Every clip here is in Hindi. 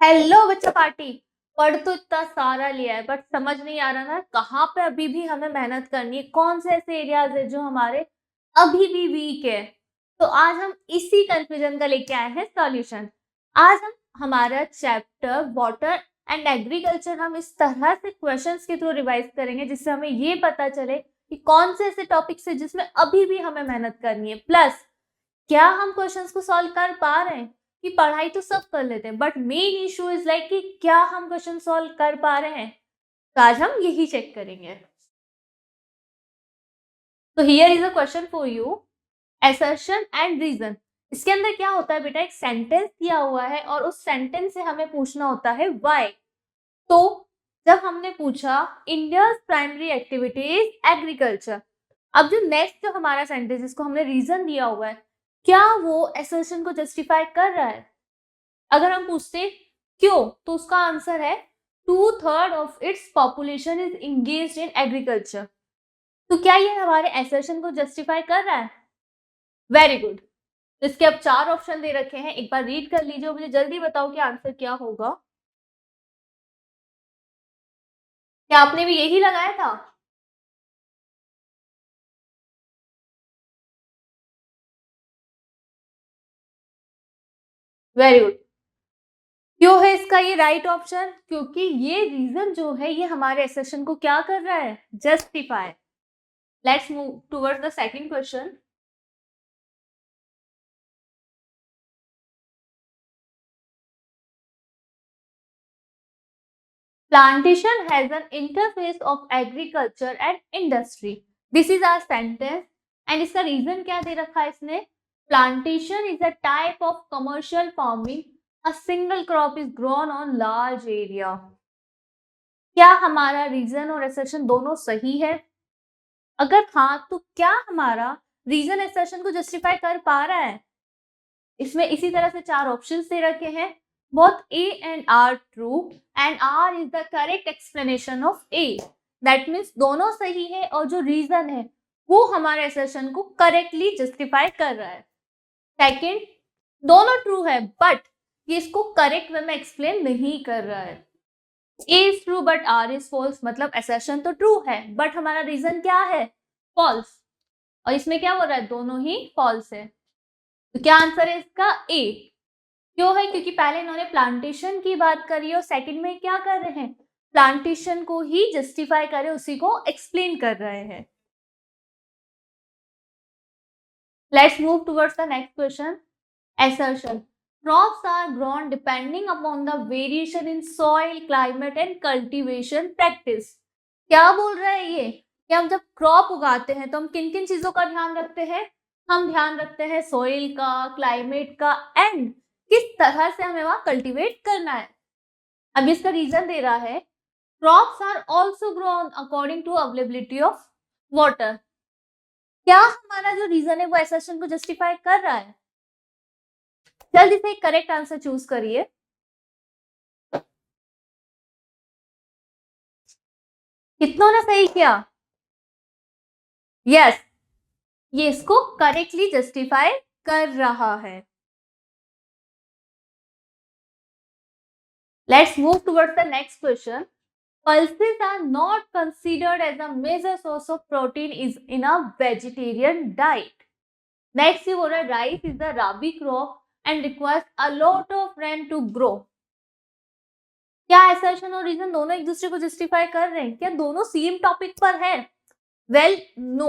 हेलो बच्चा पार्टी। पढ़ तो इतना सारा लिया है बट समझ नहीं आ रहा ना कहाँ पे अभी भी हमें मेहनत करनी है, कौन से ऐसे एरियाज है जो हमारे अभी भी वीक है। तो आज हम इसी कंफ्यूजन का लेके आए हैं सॉल्यूशन। आज हम हमारा चैप्टर वाटर एंड एग्रीकल्चर हम इस तरह से क्वेश्चंस के थ्रू रिवाइज करेंगे जिससे हमें ये पता चले कि कौन से ऐसे टॉपिक्स है जिसमें अभी भी हमें मेहनत करनी है, प्लस क्या हम क्वेश्चंस को सॉल्व कर पा रहे हैं। कि पढ़ाई तो सब कर लेते हैं but main issue is like कि क्या हम क्वेश्चन सॉल्व कर पा रहे हैं। तो आज हम यही चेक करेंगे। तो here is a question for you, assertion and reason. इसके अंदर क्या होता है बेटा, एक सेंटेंस दिया हुआ है और उस सेंटेंस से हमें पूछना होता है व्हाई। तो जब हमने पूछा India primary activity is agriculture, अब जो नेक्स्ट जो हमारा सेंटेंस जिसको हमने रीजन दिया हुआ है, क्या वो असर्शन को जस्टिफाई कर रहा है। अगर हम पूछते क्यों, तो उसका आंसर है 2/3 of its population is engaged in agriculture. तो क्या ये हमारे असर्शन को जस्टिफाई कर रहा है। Very good. इसके अब 4 ऑप्शन दे रखे हैं, एक बार रीड कर लीजिए, मुझे जल्दी बताओ कि आंसर क्या होगा। क्या आपने भी यही लगाया था। Very good. क्यों है इसका ये राइट ऑप्शन, क्योंकि ये रीजन जो है ये हमारे असर्शन को क्या कर रहा है, justify. Let's move towards the second question. Plantation has an interface of agriculture and industry. This is our sentence and इसका रीजन क्या दे रखा है इसने। Plantation is a type of commercial farming. A single crop is grown on large area. क्या हमारा रीजन और असर्शन दोनों सही है। अगर हाँ तो क्या हमारा रीजन असर्शन को जस्टिफाई कर पा रहा है। इसमें इसी तरह से 4 ऑप्शंस दे रखे हैं। Both A and R true and R is the correct explanation of A. That means दोनों सही है और जो रीजन है वो हमारे assertion को करेक्टली जस्टिफाई कर रहा है। सेकंड, दोनों ट्रू है बट ये इसको करेक्ट वे में एक्सप्लेन नहीं कर रहा है। A is true but R is false, मतलब assertion तो ट्रू है बट हमारा रीजन क्या है, फॉल्स। और इसमें क्या हो रहा है, दोनों ही फॉल्स है। तो क्या आंसर है इसका, ए। क्यों है, क्योंकि पहले इन्होंने प्लांटेशन की बात करी और सेकंड में क्या कर रहे हैं, प्लांटेशन को ही जस्टिफाई कर रहे हैं, उसी को एक्सप्लेन कर रहे हैं। Let's move towards the next question. assertion, crops are grown depending upon the variation in soil, climate and cultivation practice. क्या बोल रहा है ये कि हम जब क्रॉप उगाते हैं तो हम किन किन चीजों का ध्यान रखते हैं। हम ध्यान रखते हैं सॉइल का, क्लाइमेट का एंड किस तरह से हमें वहां कल्टीवेट करना है। अब इसका रीजन दे रहा है crops are also grown according to availability of water. क्या हमारा जो रीजन है वो असर्शन को जस्टिफाई कर रहा है। जल्दी से करेक्ट आंसर चूज करिए। कितनों ने सही किया, यस, ये इसको करेक्टली जस्टिफाई कर रहा है। Let's move towards the next question. Pulses are not considered as a major source of protein is in a vegetarian diet. Next ये बोल रहा है rice is the rabi crop and requires a lot of rain to grow. क्या assertion और reason दोनों एक दूसरे को justify कर रहे हैं, क्या दोनों सेम टॉपिक पर है। वेल नो,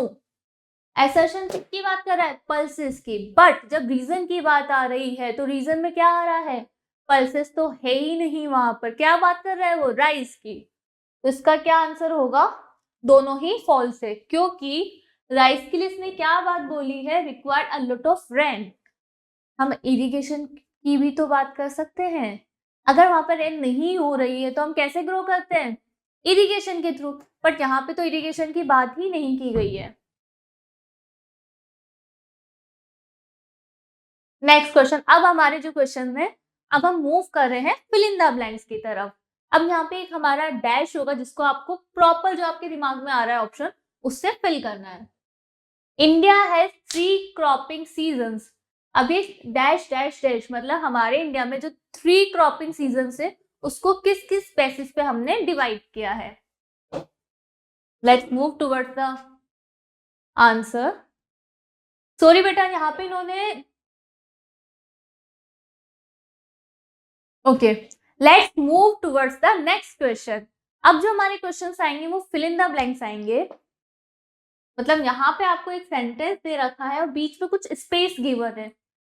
assertion किसकी बात कर रहा है, pulses की, बट जब रीजन की बात आ रही है तो रीजन में क्या आ रहा है, pulses तो है ही नहीं वहां पर। क्या बात कर रहा है वो, राइस की। तो इसका क्या आंसर होगा, दोनों ही फॉल्स है, क्योंकि राइस के लिए इसने क्या बात बोली है, required a lot of rain. हम इरिगेशन की भी तो बात कर सकते हैं। अगर वहां पर रेन नहीं हो रही है तो हम कैसे ग्रो करते हैं, इरिगेशन के थ्रू, बट यहाँ पे तो इरिगेशन की बात ही नहीं की गई है। नेक्स्ट क्वेश्चन, अब हमारे जो क्वेश्चन है, अब हम मूव कर रहे हैं फिल इन द ब्लैंक्स की तरफ। अब यहाँ पे एक हमारा डैश होगा जिसको आपको प्रॉपर जो आपके दिमाग में आ रहा है ऑप्शन उससे फिल करना है। India has 3 cropping seasons. अब ये डैश डैश डैश मतलब हमारे इंडिया में जो 3 क्रॉपिंग सीजन है उसको किस किस बेसिस पे हमने डिवाइड किया है। Let's move towards the answer. Sorry बेटा, यहाँ पे इन्होंने okay, let's move towards the next question. अब जो हमारे क्वेश्चंस आएंगे वो फिल इन द ब्लैंक्स आएंगे। मतलब यहाँ पे आपको एक सेंटेंस दे रखा है और बीच में कुछ स्पेस गिवन है,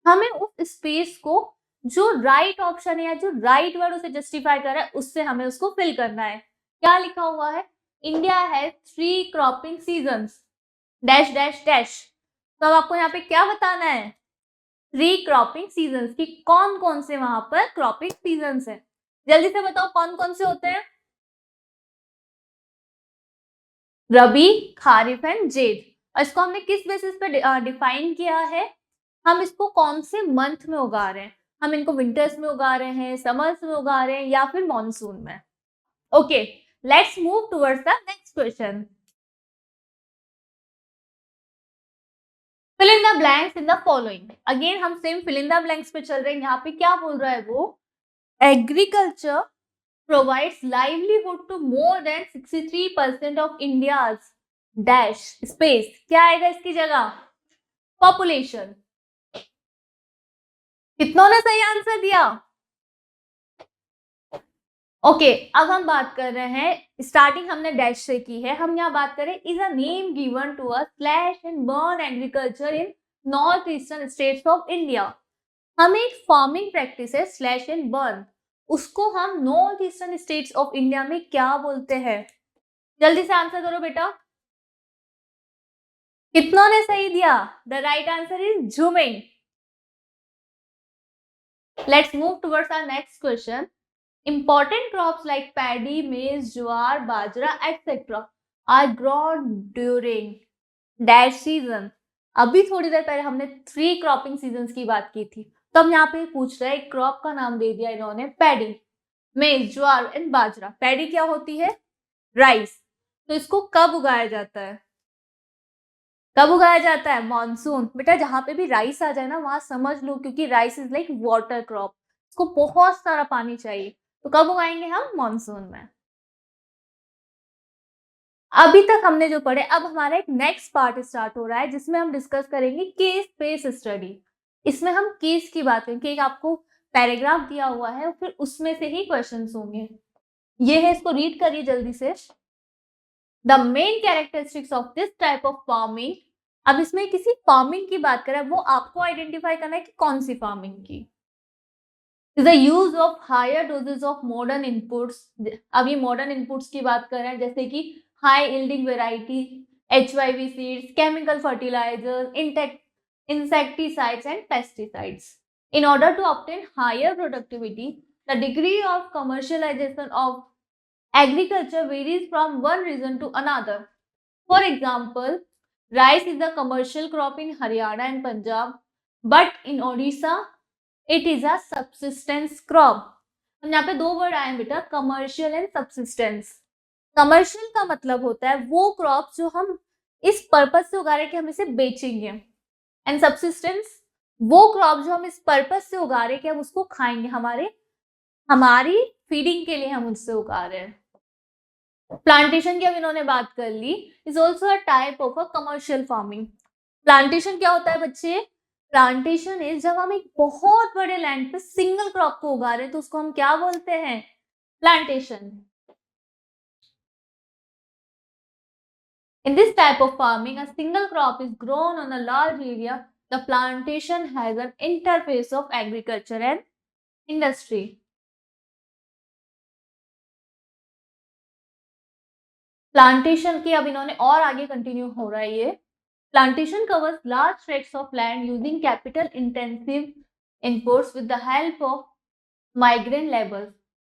हमें उस स्पेस को जो राइट ऑप्शन है या जो राइट वर्ड उसे जस्टिफाई कर रहा है उससे हमें उसको फिल करना है। क्या लिखा हुआ है? India has 3 cropping seasons dash dash dash. तो अब आपको यहाँ पे क्या बताना है? 3 क्रॉपिंग सीजन्स की कौन कौन से वहां पर क्रॉपिंग सीजन्स है। जल्दी से बताओ कौन कौन से होते हैं? रबी, खारिफ एंड जेद। और इसको हमने किस बेसिस पे डिफाइन किया है? हम इसको कौन से मंथ में उगा रहे हैं, हम इनको विंटर्स में उगा रहे हैं, समर्स में उगा रहे हैं या फिर मॉनसून में। Okay, let's move towards the next question. Fill in the blanks in the following. Again हम same fill in the blanks पे चल रहे हैं। यहाँ पे क्या बोल रहा है वो? Agriculture provides livelihood to more than 63% of India's dash space। क्या आएगा इसकी जगह? पॉपुलेशन। कितनों ने सही आंसर दिया? ओके, अब हम बात कर रहे हैं, स्टार्टिंग हमने डैश से की है, हम यहाँ बात करें is a name given to a slash and burn agriculture in north eastern states of India. हमें एक फार्मिंग प्रैक्टिस है स्लैश एंड बर्न, उसको हम north eastern states of India में क्या बोलते हैं? जल्दी से आंसर करो बेटा। कितनों ने सही दिया? The right answer is jhumming. Let's move towards our next question. Important crops like paddy, maize, jowar, bajra etc. are grown during dash season। अभी थोड़ी देर पहले हमने 3 क्रॉपिंग सीजन्स की बात की थी, तो हम यहाँ पे पूछ रहे हैं एक क्रॉप का नाम दे दिया इन्होंने पैडी, मेज, ज्वार एंड बाजरा। पैडी क्या होती है? राइस। तो इसको कब उगाया जाता है? कब उगाया जाता है? मॉनसून। बेटा जहां पे भी राइस आ जाए ना वहां समझ लो, क्योंकि rice is like water crop, इसको बहुत सारा पानी चाहिए। तो कब उगाएंगे हम? मॉनसून में। अभी तक हमने जो पढ़े, अब हमारा एक नेक्स्ट पार्ट स्टार्ट हो रहा है जिसमें हम डिस्कस करेंगे केस बेस्ड स्टडी। इसमें हम केस की बात करेंगे, एक आपको पैराग्राफ दिया हुआ है फिर उसमें से ही क्वेश्चंस होंगे। ये है, इसको रीड करिए जल्दी से। The main characteristics of this type of farming. अब इसमें किसी फार्मिंग की बात करें, वो आपको आइडेंटिफाई करना है कि कौन सी फार्मिंग की। The use of higher doses of modern inputs. अब ये मॉडर्न इनपुट्स की बात कर रहे हैं, जैसे कि high yielding variety, HYV seeds, chemical fertilisers, insecticides and pesticides. In order to obtain higher productivity, the degree of commercialization of agriculture varies from one region to another. For example, rice is a commercial crop in Haryana and Punjab, but in Odisha it is a subsistence crop. हम यहाँ पे 2 वर्ड आए हैं बेटा, कमर्शियल एंड सब्सिस्टेंस। कमर्शियल का मतलब होता है वो क्रॉप जो हम इस पर्पज से उगा रहे हैं कि हम इसे बेचेंगे, एंड सब्सिस्टेंस वो क्रॉप जो हम इस पर्पज से उगा रहे हैं कि हम उसको खाएंगे, हमारी फीडिंग के लिए हम उससे उगा रहे हैं। प्लांटेशन की अब इन्होंने बात कर ली, is also a type of a commercial farming. Plantation क्या होता है बच्चे? प्लांटेशन इज जब हम एक बहुत बड़े लैंड पे सिंगल क्रॉप को उगा रहे हैं तो उसको हम क्या बोलते हैं? Plantation. In this type of farming, a single crop is grown on a large area. The plantation has an interface of agriculture and industry. Plantation की अब इन्होंने और आगे कंटिन्यू हो रहा है ये। Plantation covers large tracts of land using capital intensive inputs with the help of migrant labours.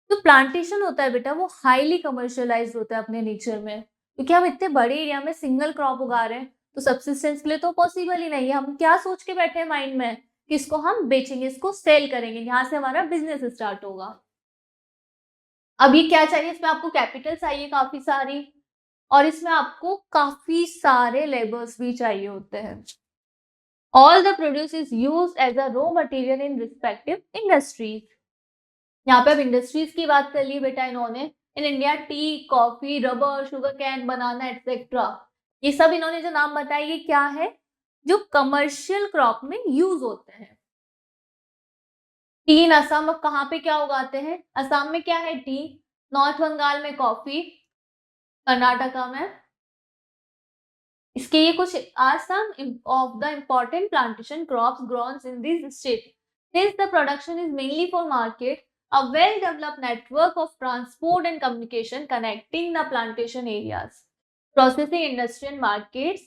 तो प्लांटेशन होता है बेटा वो हाईली कमर्शियलाइज्ड होता है अपने नेचर में, क्योंकि हम इतने बड़े एरिया में सिंगल क्रॉप उगा रहे हैं तो सब्सिस्टेंस के लिए तो पॉसिबल ही नहीं है। हम क्या सोच के बैठे हैं माइंड में कि इसको हम बेचेंगे, इसको सेल करेंगे, यहाँ से हमारा बिजनेस स्टार्ट होगा। अब ये क्या चाहिए? इसमें आपको कैपिटल चाहिए काफी सारी, और इसमें आपको काफी सारे लेबर्स भी चाहिए होते हैं। All the produce is used as a raw material in respective industries. यहाँ पे अब इंडस्ट्रीज की बात कर ली बेटा इन्होंने। In India T, coffee, rubber, sugar cane, banana etcetera, ये सब इन्होंने जो नाम बताए ये क्या है, जो कमर्शियल क्रॉप में यूज होते हैं। टी इन असम, अब कहाँ पे क्या उगाते हैं, असम में क्या है, टी, नॉर्थ बंगाल में कॉफी, कर्नाटका में, इसके ये कुछ are some of the important plantation crops grown in this state. Since the production is mainly for market, a well-developed network of transport and communication connecting the plantation areas, processing industry and markets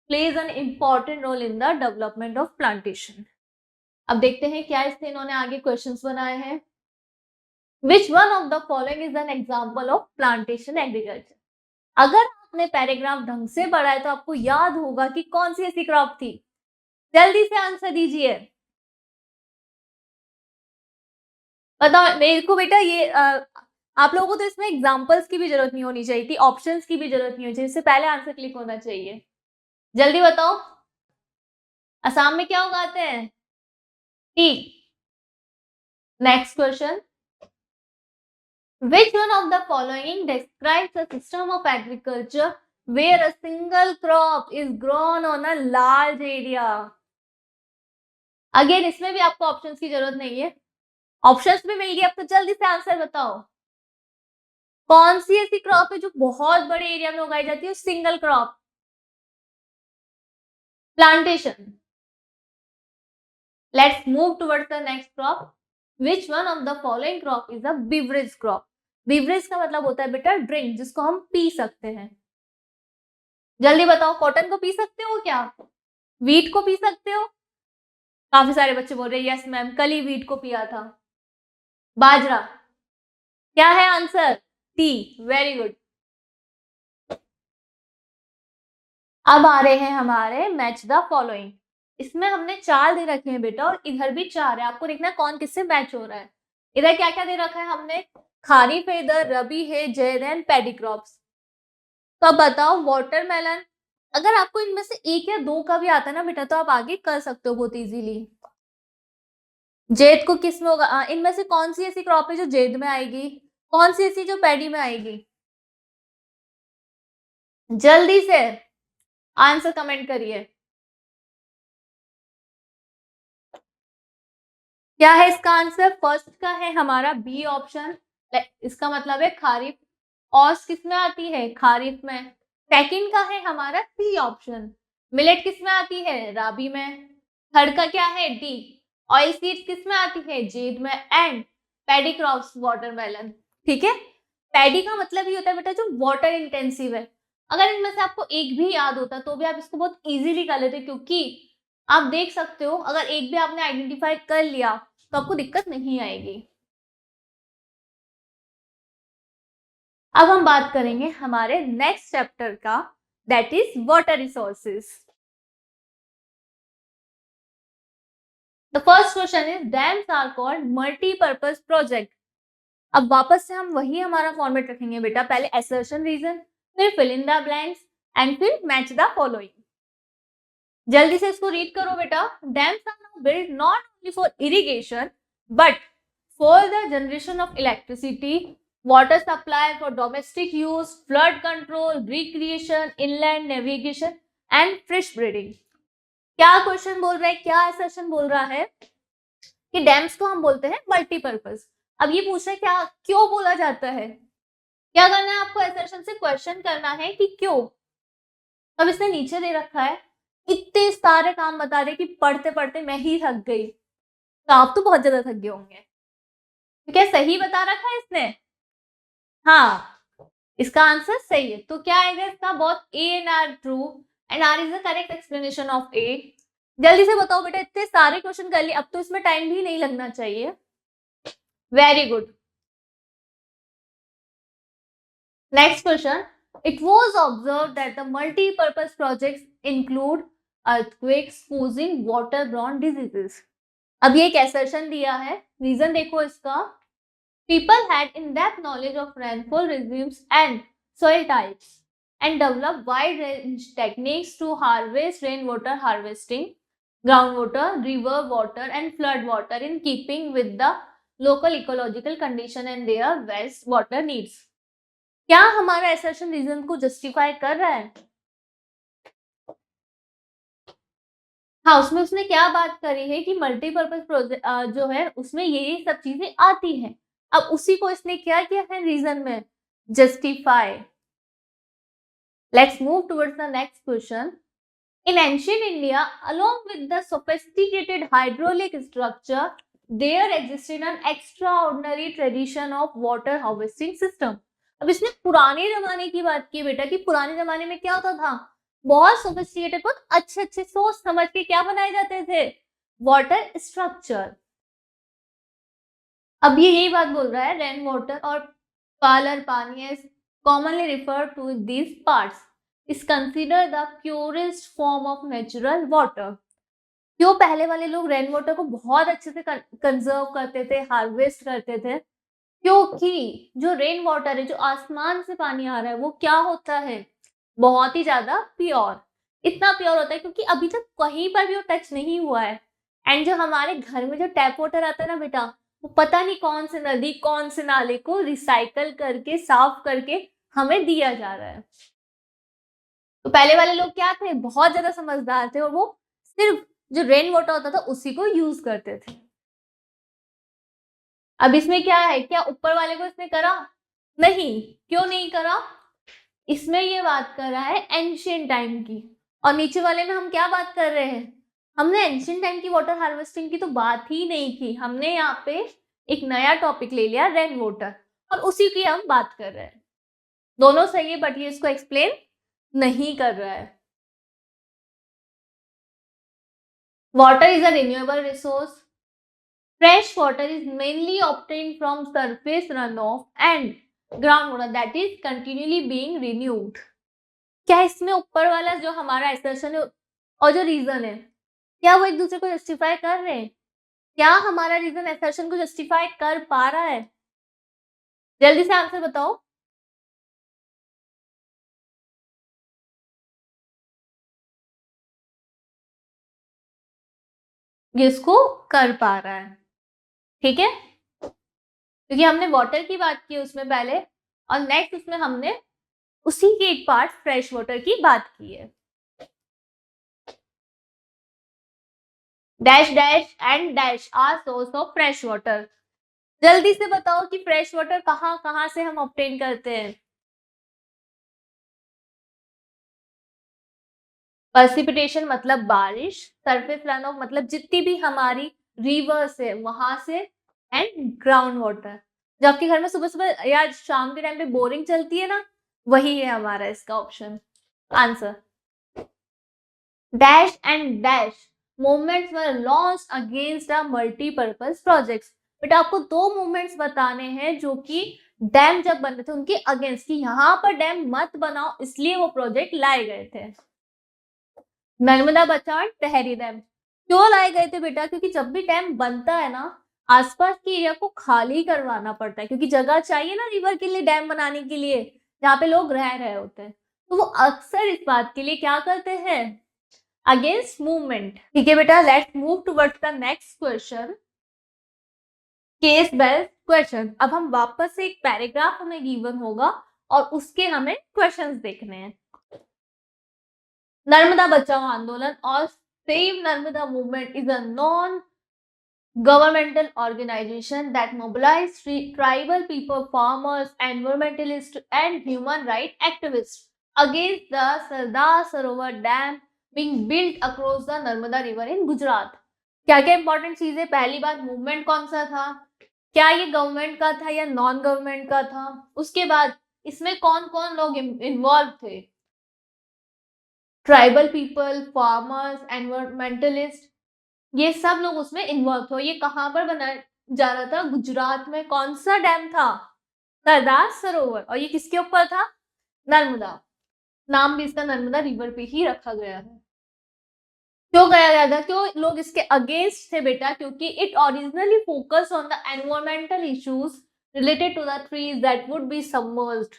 plays an important role in the development of plantation। अब देखते हैं क्या इससे इन्होंने आगे क्वेश्चंस बनाए हैं। Which one of the following is an example of plantation agriculture? अगर आपने पैराग्राफ ढंग से पढ़ा है तो आपको याद होगा कि कौन सी ऐसी क्रॉप थी। जल्दी से आंसर दीजिए, बताओ मेरे को बेटा। ये आप लोगों को तो इसमें एग्जांपल्स की भी जरूरत नहीं होनी चाहिए थी, ऑप्शंस की भी जरूरत नहीं होनी चाहिए, इससे पहले आंसर क्लिक होना चाहिए। जल्दी बताओ, असम में क्या उगाते हैं, tea. Next question, which one of the following describes a system of agriculture where a single crop is grown on a large area. Again इसमें भी आपको ऑप्शंस की जरूरत नहीं है, ऑप्शंस भी मिल गए। अब तो जल्दी से आंसर बताओ, कौन सी ऐसी क्रॉप है जो बहुत बड़े एरिया में उगाई जाती है, single crop, plantation. Let's move towards the next crop. Which one of the following crop is a beverage crop. Beverage का मतलब होता है बेटा ड्रिंक, जिसको हम पी सकते हैं। जल्दी बताओ, कॉटन को पी सकते हो क्या, वीट को पी सकते हो। काफी सारे बच्चे बोल रहे हैं यस मैम, कल ही वीट को पिया था। बाजरा, क्या है आंसर, टी, वेरी गुड। अब आ रहे हैं हमारे मैच द फॉलोइंग। इसमें हमने 4 दे रखे हैं बेटा और इधर भी 4 है, आपको देखना है कौन किससे मैच हो रहा है। इधर क्या क्या दे रखा है हमने, खारीफ है, इधर रबी है, जैद एंड पैडी क्रॉप्स। तो अब बताओ वाटरमेलन, अगर आपको इनमें से 1 या 2 का भी आता है ना बेटा तो आप आगे कर सकते हो बहुत इजीली। जैद को किस में होगा, इनमें से कौन सी ऐसी क्रॉप है जो जैद में आएगी, कौन सी ऐसी जो पैडी में आएगी, जल्दी से आंसर कमेंट करिए। क्या है इसका आंसर, फर्स्ट का है हमारा बी ऑप्शन, इसका मतलब है खारिफ। औस किस में आती है, खारिफ में। सेकंड का है हमारा सी ऑप्शन, मिलेट किस में आती है, राबी में। थर्ड का क्या है, डी, ऑयल सीड्स किस में आती है, जेद में। And paddy crops, watermelon. ठीक है, पैडी का मतलब ये होता है बेटा जो वाटर इंटेंसिव है। अगर इनमें से आपको एक भी याद होता तो भी आप इसको बहुत इजीली कर लेते, क्योंकि आप देख सकते हो अगर एक भी आपने आइडेंटिफाई कर लिया तो आपको दिक्कत नहीं आएगी। अब हम बात करेंगे हमारे नेक्स्ट चैप्टर का, that is water resources. The first question is dams are called multipurpose project. अब वापस से हम वही हमारा फॉर्मेट रखेंगे बेटा, पहले असर्शन रीजन, फिर fill in the blanks and फिर मैच द फॉलोइंग। जल्दी से इसको रीड करो बेटा। Dams are now build not only for irrigation but for the generation of electricity, water supply for domestic use, flood control, recreation, inland navigation and fish breeding। क्या क्वेश्चन बोल रहा है, क्या assertion बोल रहा है कि डैम्स को हम बोलते हैं मल्टीपर्पज। अब ये पूछ रहा है क्या, क्यों बोला जाता है, क्या करना है आपको, assertion से क्वेश्चन करना है कि क्यों। अब इसने नीचे दे रखा है, इतने सारे काम बता रहे कि पढ़ते पढ़ते मैं ही थक गई, तो आप तो बहुत ज्यादा थक गए होंगे। तो क्या सही बता रखा है इसने, हाँ इसका आंसर सही है। तो क्या आएगा इसका, बहुत A and R true and R is the correct explanation of A. जल्दी से बताओ बेटा, इतने सारे क्वेश्चन कर लिए, अब तो इसमें टाइम भी नहीं लगना चाहिए। Very good. Next question, it was observed that the multipurpose projects include earthquakes causing waterborne diseases। अब ये एक assertion दिया है, रीजन देखो इसका, people had in-depth knowledge of rainfall regimes and soil types and developed wide range techniques to harvest rainwater harvesting. ground water, river water and flood water in keeping with the local ecological condition and their waste water needs. क्या हमारा assertion reason को justify कर रहा है? हाँ, उसमें उसने क्या बात करी है कि मल्टीपर्पज प्रोजेक्ट जो है उसमें ये सब चीजें आती हैं। अब उसी को इसने क्या किया है रीजन में? Justify. Let's move towards the next question. In ancient India, along with the sophisticated hydraulic structure, there existed an extraordinary tradition of water harvesting system. अब इसने पुराने जमाने की बात की बेटा कि पुराने जमाने में क्या होता था, बहुत सोफिस्टिकेटेड, बहुत अच्छे अच्छे सोच समझ के क्या बनाए जाते थे, वाटर स्ट्रक्चर। अब ये यही बात बोल रहा है, रेन वाटर और पालर पानी is commonly referred to these parts is considered the purest form of natural water. क्यों पहले वाले लोग रेन वाटर को बहुत अच्छे से कंजर्व करते थे, हार्वेस्ट करते थे? क्योंकि जो रेन वाटर है, जो आसमान से पानी आ रहा है, वो क्या होता है, बहुत ही ज्यादा प्योर। इतना प्योर होता है क्योंकि अभी तक कहीं पर भी वो टच नहीं हुआ है। एंड जो हमारे घर में जो टैप वाटर आता है ना बेटा, वो पता नहीं कौन से नदी, कौन से नाले को रिसाइकल करके, साफ करके हमें दिया जा रहा है। तो पहले वाले लोग क्या थे, बहुत ज्यादा समझदार थे और वो सिर्फ जो रेन वाटर होता था उसी को यूज करते थे। अब इसमें क्या है, क्या ऊपर वाले को इसने करा? नहीं। क्यों नहीं करा? इसमें ये बात कर रहा है एंशियंट टाइम की, और नीचे वाले में हम क्या बात कर रहे हैं, हमने एंशियंट टाइम की वाटर हार्वेस्टिंग की तो बात ही नहीं की। हमने यहाँ पे एक नया टॉपिक ले लिया, रेन वाटर, और उसी की हम बात कर रहे हैं। दोनों सही है, बट ये इसको एक्सप्लेन नहीं कर रहा है। Water is a renewable resource. Fresh water is mainly obtained from surface runoff and groundwater that is continually being renewed. क्या इसमें ऊपर वाला जो हमारा assertion है और जो रीजन है, क्या वो एक दूसरे को जस्टिफाई कर रहे हैं? क्या हमारा रीजन assertion को जस्टिफाई कर पा रहा है? जल्दी से आंसर बताओ। ये इसको कर पा रहा है, ठीक है, क्योंकि हमने वाटर की बात की उसमें पहले, और नेक्स्ट उसमें हमने उसी की एक पार्ट फ्रेश वाटर की बात की है। Dash dash and dash are source of fresh water. जल्दी से बताओ कि फ्रेश वाटर कहाँ कहाँ से हम ऑब्टेन करते हैं? प्रेसिपिटेशन मतलब बारिश, सरफेस रन ऑफ मतलब जितनी भी हमारी रिवर्स है वहां से, एंड ग्राउंड वाटर। जो आपके घर में सुबह सुबह या शाम के टाइम पे बोरिंग चलती है ना, वही है हमारा इसका option answer. Dash and dash movements were launched against the multipurpose projects. बेटा आपको दो मूवमेंट्स बताने हैं जो कि डैम जब बन रहे थे उनके अगेंस्ट, कि यहाँ पर डैम मत बनाओ, इसलिए वो प्रोजेक्ट लाए गए थे। नर्मदा बचाओ, तहरी डैम क्यों लाए गए थे बेटा? क्योंकि जब भी डैम बनता है ना, आसपास के एरिया को खाली करवाना पड़ता है, क्योंकि जगह चाहिए ना रिवर के लिए, डैम बनाने के लिए, जहाँ पे लोग रह रहे होते हैं। तो वो अक्सर इस बात के लिए क्या करते हैं, अगेंस्ट मूवमेंट। ठीक है बेटा, let's move towards the next question, case based question. अब हम वापस से एक पैराग्राफ हमें गिवन होगा और उसके हमें क्वेश्चंस देखने हैं। नर्मदा बचाओ आंदोलन और save Narmada movement is a non governmental organization that mobilize tribal people, farmers, environmentalists and human rights activists against the Sardar Sarovar Dam being built across the Narmada River in Gujarat. क्या क्या इंपॉर्टेंट चीजें? पहली बात, मूवमेंट कौन सा था, क्या ये गवर्नमेंट का था या नॉन गवर्नमेंट का था? उसके बाद इसमें कौन कौन लोग इन्वॉल्व थे? ट्राइबल पीपल, फार्मर्स, एनवायरमेंटलिस्ट, ये सब लोग उसमें इन्वॉल्व थे। ये कहाँ पर बनाया जा रहा था? गुजरात में। कौन सा डैम था? सरदार सरोवर। और ये किसके ऊपर था? नर्मदा। नाम भी इसका नर्मदा रिवर पे ही रखा गया है। क्यों गया गया था? क्यों लोग इसके अगेंस्ट थे बेटा? क्योंकि it originally focus on the environmental issues related to the trees that would be submerged.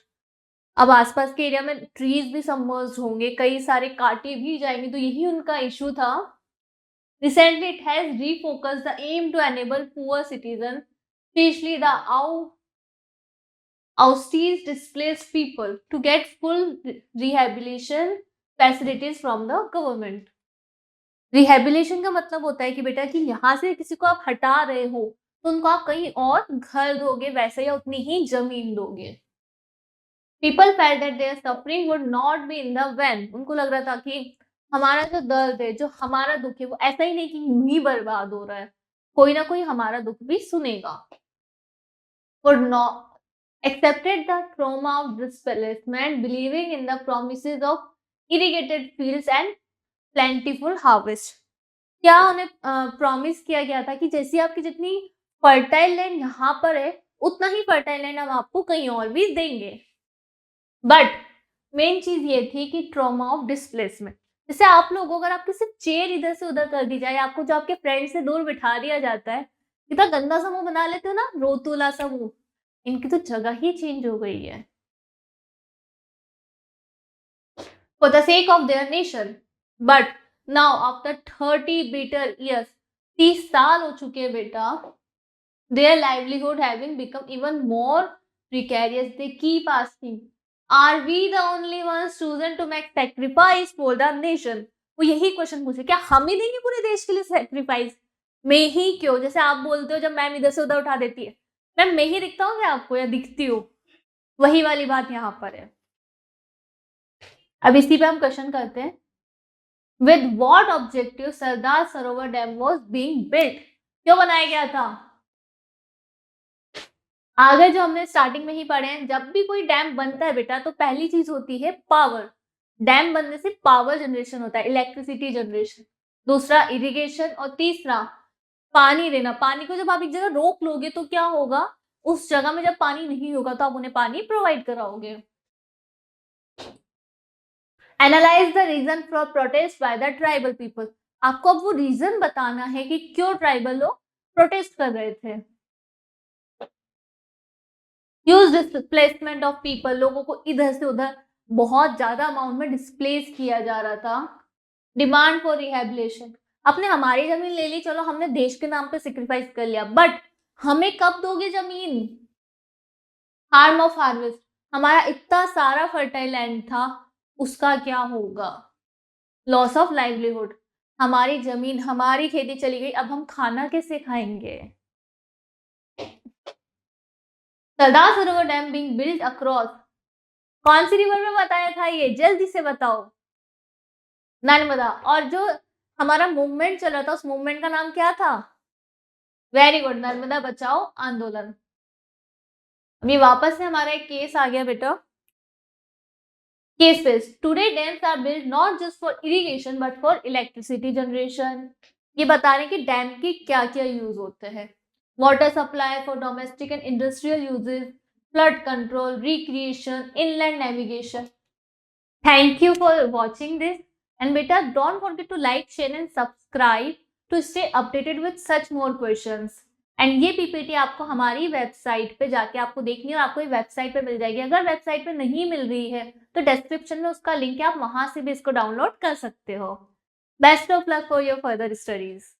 अब आसपास के एरिया में ट्रीज भी सबमर्ज्ड होंगे, कई सारे काटे भी जाएंगे, तो यही उनका इशू था Recently, it has refocused the aim to enable poor citizens, especially the austere displaced people, to get full rehabilitation facilities from the government. Rehabilitation का मतलब होता है कि बेटा कि यहाँ से किसी को आप हटा रहे हो तो उनको आप कहीं और घर दोगे वैसे या उतनी ही जमीन दोगे. People felt that their suffering would not be in the vain. उनको लग रहा था कि हमारा जो दर्द है, जो हमारा दुख है, वो ऐसा ही नहीं कि यूं ही बर्बाद हो रहा है, कोई ना कोई हमारा दुख भी सुनेगा. Would not accepted the trauma of displacement, believing in the promises of irrigated fields and plentiful harvest. क्या उन्हें प्रॉमिस किया गया था कि जैसी आपकी जितनी फर्टाइल लैंड यहाँ पर है उतना ही फर्टाइल लैंड हम आपको कहीं और भी देंगे. बट मेन चीज ये थी कि ट्रॉमा ऑफ डिस्प्लेसमेंट. जैसे आप लोग अगर आपकी सिर्फ चेयर इधर से उधर कर दी जाए, आपको जो आपके फ्रेंड से दूर बिठा दिया जाता है, कितना गंदा समूह बना लेते हो ना, रोतुला समूह, इनकी तो जगह ही चेंज हो गई है. For the sake of their nation. But now after 30 bitter years, 30 साल हो चुके हैं बेटा, their livelihood having become even more precarious, they keep asking, are we the only ones chosen to make sacrifice for the nation? वो यही क्वेश्चन पूछे, क्या हम ही देंगे पूरे देश के लिए सेक्रीफाइस? मैं ही क्यों? जैसे आप बोलते हो जब मैम इधर से उधर उठा देती है, मैम मैं ही दिखता हूँ क्या आपको या दिखती हूँ? वही वाली बात यहाँ पर है. अब इसी पे हम क्वेश्चन करते हैं. With what objective Sardar Sarovar dam was being built? क्यों बनाया गया था? आगे जो हमने स्टार्टिंग में ही पढ़े हैं, जब भी कोई डैम बनता है बेटा तो पहली चीज होती है पावर. डैम बनने से पावर जनरेशन होता है, इलेक्ट्रिसिटी जनरेशन. दूसरा इरिगेशन, और तीसरा पानी देना. पानी को जब आप एक जगह रोक लोगे तो क्या होगा, उस जगह में जब पानी नहीं होगा तो आप उन्हें पानी प्रोवाइड कराओगे. Analyse the reason for protest by the tribal people. आपको अब वो रीजन बताना है कि क्यों ट्राइबल लोग प्रोटेस्ट कर रहे थे. Huge displacement of people. लोगों को इधर से उधर बहुत ज्यादा अमाउंट में डिस्प्लेस किया जा रहा था. Demand for rehabilitation. आपने हमारी जमीन ले ली, चलो हमने देश के नाम पे सेक्रीफाइस कर लिया, बट हमें कब दोगे जमीन? Harm of harvest. हमारा इतना सारा फर्टाइल लैंड था, उसका क्या होगा? Loss of livelihood. हमारी जमीन, हमारी खेती चली गई, अब हम खाना कैसे खाएंगे? Sardar Sarovar dam being built across. कौन सी रिवर में बताया था ये? जल्दी से बताओ. नर्मदा. और जो हमारा मूवमेंट चल रहा था उस मूवमेंट का नाम क्या था? वेरी गुड, नर्मदा बचाओ आंदोलन. अभी वापस से हमारा एक केस आ गया बेटा. Cases. Today dams are built not just for irrigation but for electricity generation. ये बता रहे हैं कि डैम की क्या क्या यूज होते हैं. Water supply for domestic and industrial uses, flood control, recreation, inland navigation. Thank you for watching this and बेटा don't forget to like, share and subscribe to stay updated with such more questions. And ये पीपीटी आपको हमारी वेबसाइट पे जाके आपको देखनी है और आपको ये वेबसाइट पे मिल जाएगी. अगर वेबसाइट पे नहीं मिल रही है तो डिस्क्रिप्शन में उसका लिंक है, आप वहां से भी इसको डाउनलोड कर सकते हो. Best of luck for your further studies.